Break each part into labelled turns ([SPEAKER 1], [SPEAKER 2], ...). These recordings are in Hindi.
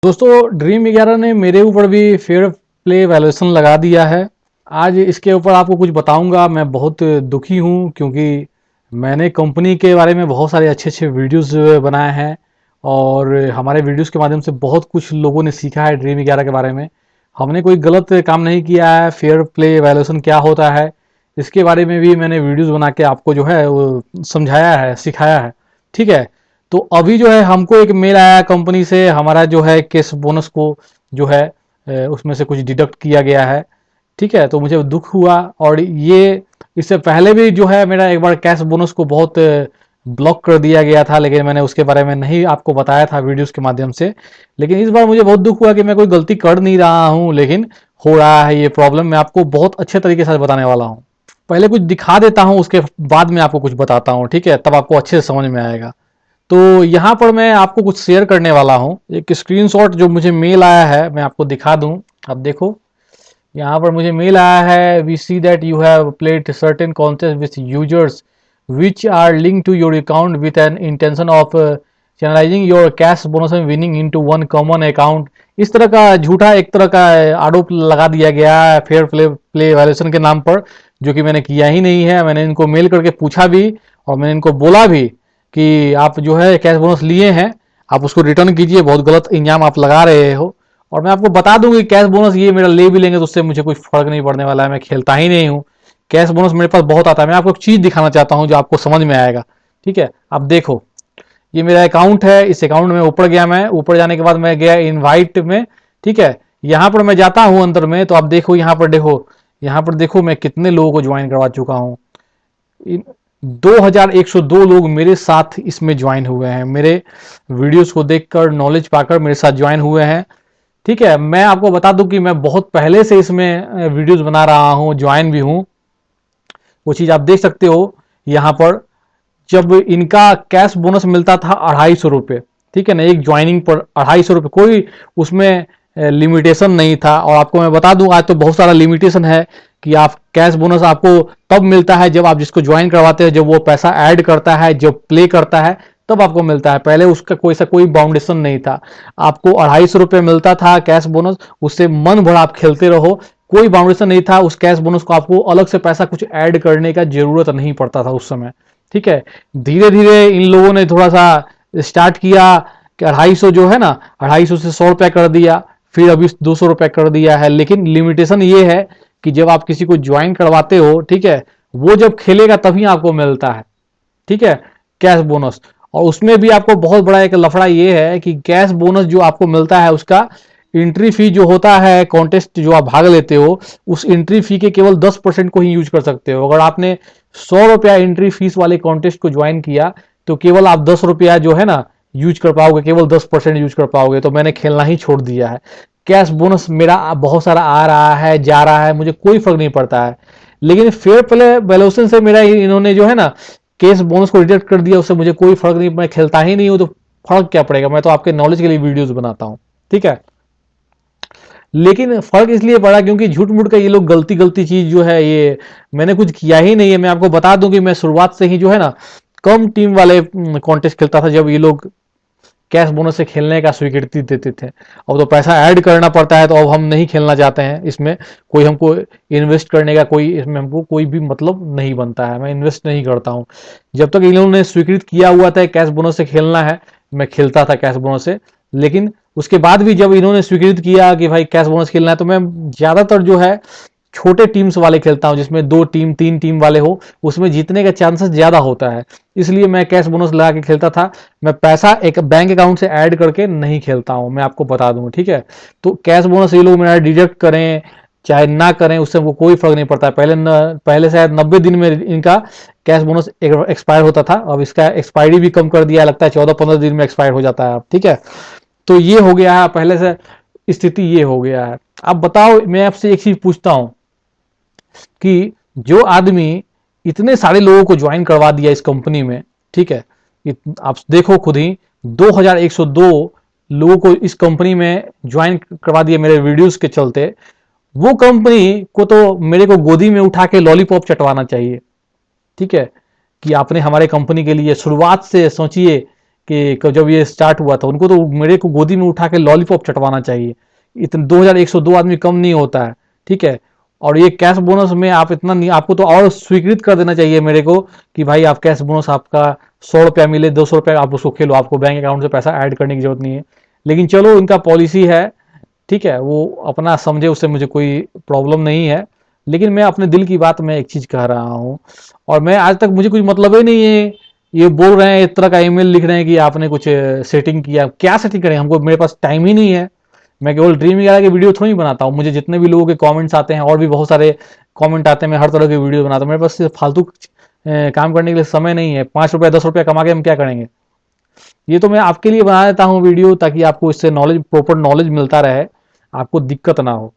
[SPEAKER 1] दोस्तों ड्रीम 11 ने मेरे ऊपर भी फेयर प्ले वैल्यूएशन लगा दिया है। आज इसके ऊपर आपको कुछ बताऊंगा। मैं बहुत दुखी हूं क्योंकि मैंने कंपनी के बारे में बहुत सारे अच्छे अच्छे वीडियोस बनाए हैं और हमारे वीडियोस के माध्यम से बहुत कुछ लोगों ने सीखा है ड्रीम 11 के बारे में। हमने कोई गलत काम नहीं किया है। फेयर प्ले वैल्यूएशन क्या होता है इसके बारे में भी मैंने वीडियोस बना के आपको जो है वो समझाया है, सिखाया है। ठीक है। तो अभी जो है हमको एक मेल आया कंपनी से, हमारा जो है केस बोनस को जो है उसमें से कुछ डिडक्ट किया गया है। ठीक है। तो मुझे दुख हुआ और ये इससे पहले भी जो है मेरा एक बार कैश बोनस को बहुत ब्लॉक कर दिया गया था, लेकिन मैंने उसके बारे में नहीं आपको बताया था वीडियोस के माध्यम से। लेकिन इस बार मुझे बहुत दुख हुआ कि मैं कोई गलती कर नहीं रहा हूं, लेकिन हो रहा है ये प्रॉब्लम। मैं आपको बहुत अच्छे तरीके से बताने वाला हूं। पहले कुछ दिखा देता हूं, उसके बाद में आपको कुछ बताता हूं। ठीक है, तब आपको अच्छे से समझ में आएगा। तो यहाँ पर मैं आपको कुछ शेयर करने वाला हूँ। एक स्क्रीनशॉट जो मुझे मेल आया है मैं आपको दिखा दूं। अब देखो, यहाँ पर मुझे मेल आया है, we see that you have played certain contest with users which are link to your account with an intention of channelising your cash bonus and winning into one common account. इस तरह का झूठा एक तरह का आरोप लगा दिया गया है फेयर प्ले वायलेशन के नाम पर, जो कि मैंने किया ही नहीं है। मैंने इनको मेल करके पूछा भी और मैंने इनको बोला भी कि आप जो है कैश बोनस लिए हैं, आप उसको रिटर्न कीजिए, बहुत गलत इल्जाम आप लगा रहे हो। और मैं आपको बता दूं कि कैश बोनस ये मेरा ले भी लेंगे तो उससे मुझे कोई फर्क नहीं पड़ने वाला है। मैं खेलता ही नहीं हूँ। कैश बोनस मेरे पास बहुत आता है। मैं आपको एक चीज दिखाना चाहता हूँ जो आपको समझ में आएगा। ठीक है, अब देखो, ये मेरा अकाउंट है। इस अकाउंट में ऊपर गया, मैं ऊपर जाने के बाद मैं गया इनवाइट में। ठीक है, यहाँ पर मैं जाता हूँ अंदर में, तो आप देखो, यहाँ पर देखो, यहाँ पर देखो मैं कितने लोगों को ज्वाइन करवा चुका हूँ। 2102 लोग मेरे साथ इसमें ज्वाइन हुए हैं। मेरे वीडियोस को देखकर, नॉलेज पाकर मेरे साथ ज्वाइन हुए हैं। ठीक है, मैं आपको बता दूं कि मैं बहुत पहले से इसमें वीडियोस बना रहा हूं, ज्वाइन भी हूं। वो चीज आप देख सकते हो यहां पर। जब इनका कैश बोनस मिलता था 250 रुपये, ठीक है ना, एक ज्वाइनिंग पर 250 रुपये, कोई उसमें लिमिटेशन नहीं था। और आपको मैं बता दूं आज तो बहुत सारा लिमिटेशन है कि आप कैश बोनस आपको तब मिलता है जब आप जिसको ज्वाइन करवाते हैं, जब वो पैसा ऐड करता है, जब प्ले करता है, तब आपको मिलता है। पहले उसका कोई बाउंडेशन नहीं था। आपको 250 रुपये मिलता था कैश बोनस, उससे मन भर आप खेलते रहो, कोई बाउंडेशन नहीं था। उस कैश बोनस को आपको अलग से पैसा कुछ ऐड करने का जरूरत नहीं पड़ता था उस समय। ठीक है, धीरे धीरे इन लोगों ने थोड़ा सा स्टार्ट किया कि 250 जो है ना, 250 से 100 रुपया कर दिया, फिर अभी 200 रुपया कर दिया है। लेकिन लिमिटेशन ये है कि जब आप किसी को ज्वाइन करवाते हो, ठीक है, वो जब खेलेगा तभी आपको मिलता है। ठीक है, कैश बोनस। और उसमें भी आपको बहुत बड़ा एक लफड़ा ये है कि कैश बोनस जो आपको मिलता है उसका एंट्री फी जो होता है, कॉन्टेस्ट जो आप भाग लेते हो, उस एंट्री फी के केवल 10% को ही यूज कर सकते हो। अगर आपने 100 रुपया एंट्री फीस वाले कॉन्टेस्ट को ज्वाइन किया तो केवल आप 10 रुपया जो है ना यूज कर पाओगे, केवल 10% यूज कर पाओगे। तो मैंने खेलना ही छोड़ दिया है। कैश बोनस मेरा बहुत सारा आ रहा है, जा रहा है, मुझे कोई फर्क नहीं पड़ता है। लेकिन फेयर प्ले वैल्यूएशन से मेरा इन्होंने जो है ना केस बोनस को रिजेक्ट कर दिया, उससे मुझे कोई फर्क नहीं, मैं खेलता ही नहीं हूं तो फर्क क्या पड़ेगा। मैं तो आपके नॉलेज के लिए वीडियोस बनाता हूं। ठीक है, लेकिन फर्क इसलिए पड़ा क्योंकि झूठ मूठ का ये लोग गलती गलती चीज जो है, ये मैंने कुछ किया ही नहीं है। मैं आपको बता दूं कि मैं शुरुआत से ही जो है ना कम टीम वाले कॉन्टेस्ट खेलता था, जब ये लोग कैश बोनस से खेलने का स्वीकृति देते थे। अब तो पैसा ऐड करना पड़ता है, तो अब हम नहीं खेलना चाहते हैं इसमें। कोई हमको इन्वेस्ट करने का कोई इसमें हमको कोई भी मतलब नहीं बनता है। मैं इन्वेस्ट नहीं करता हूं। जब तक इन लोगों ने स्वीकृत किया हुआ था कैश बोनस से खेलना है, मैं खेलता था कैश बोनस से। लेकिन उसके बाद भी जब इन्होंने स्वीकृत किया कि भाई कैश बोनस खेलना है, तो मैं ज्यादातर जो है छोटे टीम्स वाले खेलता हूं, जिसमें 2 टीम 3 टीम वाले हो, उसमें जीतने का चांसेस ज्यादा होता है। इसलिए मैं कैश बोनस लगा के खेलता था। मैं पैसा एक बैंक अकाउंट से ऐड करके नहीं खेलता हूं, मैं आपको बता दूं। ठीक है, तो कैश बोनस ये लोग मेरा डिडक्ट करें चाहे ना करें, उससे हमको कोई फर्क नहीं पड़ता। पहले शायद 90 दिन में इनका कैश बोनस एक्सपायर होता था। अब इसका एक्सपायरी भी कम कर दिया, लगता है 14-15 दिन में एक्सपायर हो जाता है अब। ठीक है, तो ये हो गया है, पहले से स्थिति ये हो गया है। अब बताओ, मैं आपसे एक चीज पूछता हूं कि जो आदमी इतने सारे लोगों को ज्वाइन करवा दिया इस कंपनी में, ठीक है, आप देखो खुद ही 2102 लोगों को इस कंपनी में ज्वाइन करवा दिया मेरे वीडियोस के चलते। वो कंपनी को तो मेरे को गोदी में उठा के लॉलीपॉप चटवाना चाहिए। ठीक है, कि आपने हमारे कंपनी के लिए शुरुआत से सोचिए कि जब ये स्टार्ट हुआ था, उनको तो मेरे को गोदी में उठा के लॉलीपॉप चटवाना चाहिए। इतने 2102 आदमी कम नहीं होता है, ठीक है। और ये कैश बोनस में आप इतना नहीं, आपको तो और स्वीकृत कर देना चाहिए मेरे को कि भाई आप कैश बोनस आपका 100 रुपया मिले, 200 रुपया आप उसको खेलो, आपको बैंक अकाउंट से पैसा ऐड करने की जरूरत नहीं है। लेकिन चलो इनका पॉलिसी है, ठीक है, वो अपना समझे, उससे मुझे कोई प्रॉब्लम नहीं है। लेकिन मैं अपने दिल की बात मैं एक चीज कह रहा हूँ, और मैं आज तक मुझे कुछ मतलब ही नहीं है। ये बोल रहे हैं इस तरह का ईमेल लिख रहे हैं कि आपने कुछ सेटिंग किया, क्या सेटिंग करें, हमको मेरे पास टाइम ही नहीं है। मैं केवल ड्रीम वगैरह के वीडियो थोड़ी बनाता हूँ, मुझे जितने भी लोगों के कमेंट्स आते हैं और भी बहुत सारे कमेंट आते हैं, मैं हर तरह के वीडियो बनाता हूँ। मेरे पास सिर्फ फालतू काम करने के लिए समय नहीं है। 5 रुपया 10 रुपया कमा के हम क्या करेंगे? ये तो मैं आपके लिए बना देता हूँ वीडियो, ताकि आपको इससे नॉलेज, प्रॉपर नॉलेज मिलता रहे, आपको दिक्कत ना हो।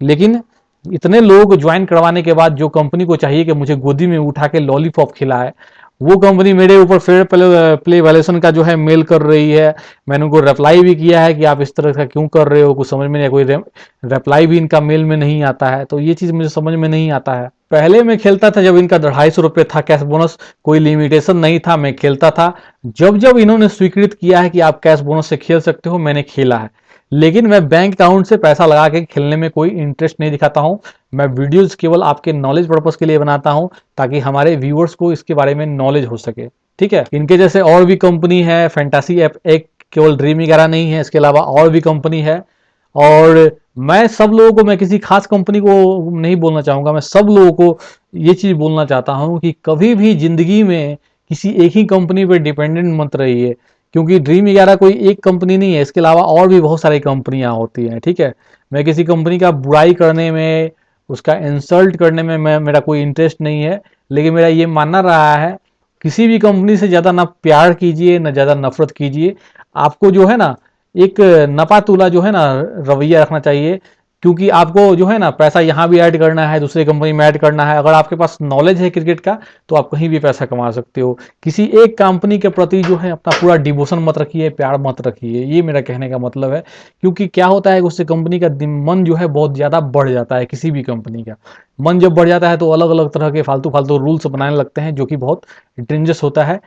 [SPEAKER 1] लेकिन इतने लोग ज्वाइन करवाने के बाद जो कंपनी को चाहिए कि मुझे गोदी में उठा के लॉलीपॉप खिलाए, वो कंपनी मेरे ऊपर फेयर प्ले वायलेशन का जो है मेल कर रही है। मैंने उनको रिप्लाई भी किया है कि आप इस तरह का क्यों कर रहे हो, कुछ समझ में नहीं, कोई रिप्लाई भी इनका मेल में नहीं आता है। तो ये चीज़ मुझे समझ में नहीं आता है। पहले मैं खेलता था जब इनका 250 रुपये था कैश बोनस, कोई लिमिटेशन नहीं था, मैं खेलता था। जब जब इन्होंने स्वीकृत किया है कि आप कैश बोनस से खेल सकते हो, मैंने खेला है। लेकिन मैं बैंक अकाउंट से पैसा लगा के खेलने में कोई इंटरेस्ट नहीं दिखाता हूं। मैं वीडियोस केवल आपके नॉलेज पर्पस के लिए बनाता हूं, ताकि हमारे व्यूअर्स को इसके बारे में नॉलेज हो सके, ठीक है। इनके जैसे और भी कंपनी है, फैंटासी ऐप एक केवल ड्रीम वगैरह नहीं है, इसके अलावा और भी कंपनी है। और मैं सब लोगों को, मैं किसी खास कंपनी को नहीं बोलना चाहूंगा, मैं सब लोगों को ये चीज बोलना चाहता हूं कि कभी भी जिंदगी में किसी एक ही कंपनी पर डिपेंडेंट मत रहिए। क्योंकि ड्रीम 11 कोई एक कंपनी नहीं है, इसके अलावा और भी बहुत सारी कंपनियां होती हैं, ठीक है। मैं किसी कंपनी का बुराई करने में, उसका इंसल्ट करने में मेरा कोई इंटरेस्ट नहीं है। लेकिन मेरा ये मानना रहा है, किसी भी कंपनी से ज़्यादा ना प्यार कीजिए ना ज़्यादा नफरत कीजिए। आपको जो है ना, एक नपा तुला जो है ना रवैया रखना चाहिए। क्योंकि आपको जो है ना पैसा यहाँ भी ऐड करना है, दूसरी कंपनी में ऐड करना है। अगर आपके पास नॉलेज है क्रिकेट का, तो आप कहीं भी पैसा कमा सकते हो। किसी एक कंपनी के प्रति जो है अपना पूरा डिवोशन मत रखिए, प्यार मत रखिए, ये मेरा कहने का मतलब है। क्योंकि क्या होता है कि उससे कंपनी का मन जो है बहुत ज़्यादा बढ़ जाता है। किसी भी कंपनी का मन जब बढ़ जाता है तो अलग अलग तरह के फालतू फालतू रूल्स बनाने लगते हैं, जो कि बहुत डेंजरस होता है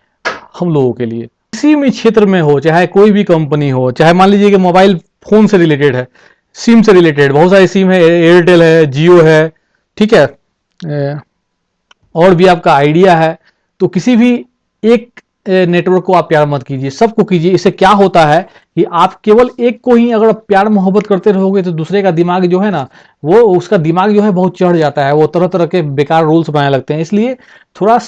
[SPEAKER 1] हम लोगों के लिए। किसी भी क्षेत्र में हो, चाहे कोई भी कंपनी हो, चाहे मान लीजिए कि मोबाइल फोन से रिलेटेड है, सिम से रिलेटेड बहुत सारे सिम है, एयरटेल है, जियो है, ठीक है, और भी आपका आइडिया है। तो किसी भी एक नेटवर्क को आप प्यार मत कीजिए, सबको कीजिए। इससे क्या होता है कि आप केवल एक को ही अगर प्यार मोहब्बत करते रहोगे, तो दूसरे का दिमाग जो है ना, वो उसका दिमाग जो है बहुत चढ़ जाता है, वो तरह तरह के बेकार रूल्स बनाने लगते हैं। इसलिए थोड़ा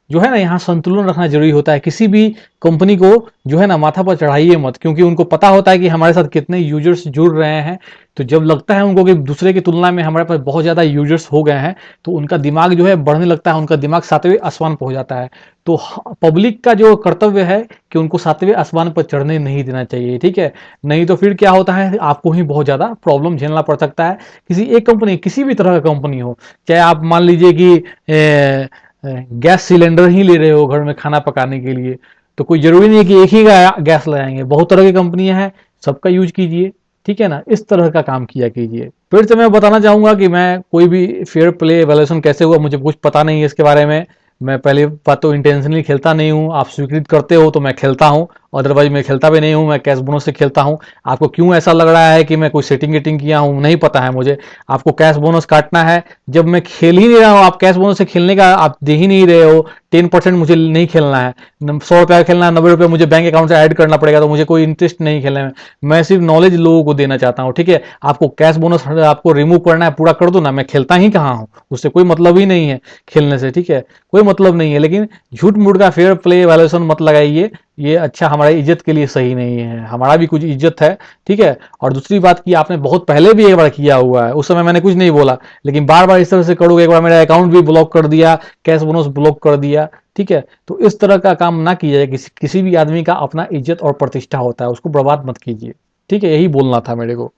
[SPEAKER 1] जो है ना यहाँ संतुलन रखना जरूरी होता है। किसी भी कंपनी को जो है ना माथा पर चढ़ाइए मत, क्योंकि उनको पता होता है कि हमारे साथ कितने यूजर्स जुड़ रहे हैं। तो जब लगता है उनको कि दूसरे की तुलना में हमारे पास बहुत ज़्यादा यूजर्स हो गए हैं, तो उनका दिमाग जो है बढ़ने लगता है, उनका दिमाग 7वें आसमान पहुंच जाता है। तो पब्लिक का जो कर्तव्य है कि उनको 7वें आसमान पर चढ़ने नहीं देना चाहिए, ठीक है। नहीं तो फिर क्या होता है, आपको ही बहुत ज़्यादा प्रॉब्लम झेलना पड़ सकता है। किसी एक कंपनी, किसी भी तरह का कंपनी हो, चाहे आप मान लीजिए कि गैस सिलेंडर ही ले रहे हो घर में खाना पकाने के लिए, तो कोई जरूरी नहीं है कि एक ही गैस लगाएंगे, बहुत तरह की कंपनियां हैं, सबका यूज कीजिए, ठीक है ना। इस तरह का काम किया कीजिए। फिर से मैं बताना चाहूंगा कि मैं कोई भी फेयर प्ले वैल्यूएशन कैसे हुआ, मुझे कुछ पता नहीं है इसके बारे में। मैं पहले बात तो इंटेंशनली खेलता नहीं हूँ, आप स्वीकृत करते हो तो मैं खेलता हूँ, अदरवाइज मैं खेलता भी नहीं हूँ। मैं कैश बोनस से खेलता हूँ। आपको क्यों ऐसा लग रहा है कि मैं कोई सेटिंग वेटिंग किया हूँ, नहीं पता है मुझे। आपको कैश बोनस काटना है, जब मैं खेल ही नहीं रहा हूँ, आप कैश बोनस से खेलने का आप दे ही नहीं रहे हो। 10% मुझे नहीं खेलना है, 100 रुपया खेलना है, 90 रुपये मुझे बैंक अकाउंट से ऐड करना पड़ेगा, तो मुझे कोई इंटरेस्ट नहीं खेलने में। मैं सिर्फ नॉलेज लोगों को देना चाहता हूँ, ठीक है। आपको कैश बोनस आपको रिमूव करना है, पूरा कर दो ना, मैं खेलता ही कहाँ हूँ, उससे कोई मतलब ही नहीं है खेलने से, ठीक है, कोई मतलब नहीं है। लेकिन झूठ मूठ का फेयर प्ले वैल्यूएशन मत लगाइए, ये अच्छा हमारी इज्जत के लिए सही नहीं है। हमारा भी कुछ इज्जत है, ठीक है। और दूसरी बात की, आपने बहुत पहले भी एक बार किया हुआ है, उस समय मैंने कुछ नहीं बोला, लेकिन बार बार इस तरह से करोगे, एक बार मेरा अकाउंट भी ब्लॉक कर दिया, कैश बोनस ब्लॉक कर दिया, ठीक है। तो इस तरह का काम ना कीजिए। किसी भी आदमी का अपना इज्जत और प्रतिष्ठा होता है, उसको बर्बाद मत कीजिए, ठीक है। यही बोलना था मेरे को।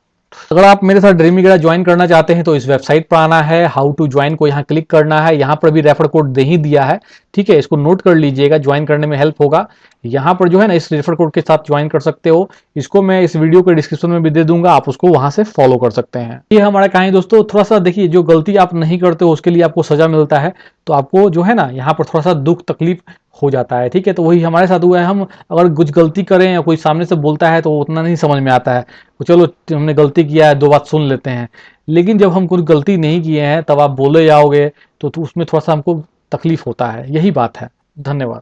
[SPEAKER 1] अगर आप मेरे साथ ड्रीम वगैरह ज्वाइन करना चाहते हैं, तो इस वेबसाइट पर आना है, हाउ टू ज्वाइन को यहाँ क्लिक करना है। यहाँ पर भी रेफर कोड दे ही दिया है, ठीक है, इसको नोट कर लीजिएगा, ज्वाइन करने में हेल्प होगा। यहाँ पर जो है ना इस रेफर कोड के साथ ज्वाइन कर सकते हो। इसको मैं इस वीडियो के डिस्क्रिप्शन में भी दे दूंगा, आप उसको वहां से फॉलो कर सकते हैं। ये हमारा कहानी दोस्तों। थोड़ा सा देखिए, जो गलती आप नहीं करते हो उसके लिए आपको सजा मिलता है, तो आपको जो है ना यहाँ पर थोड़ा सा दुख तकलीफ हो जाता है। ठीक है, तो वही हमारे साथ हुआ है। हम अगर कुछ गलती करें या कोई सामने से बोलता है तो उतना नहीं समझ में आता है, तो चलो हमने गलती किया है, दो बात सुन लेते हैं। लेकिन जब हम कुछ गलती नहीं किए हैं तब आप बोले जाओगे तो उसमें थोड़ा सा हमको तकलीफ होता है। यही बात है। धन्यवाद।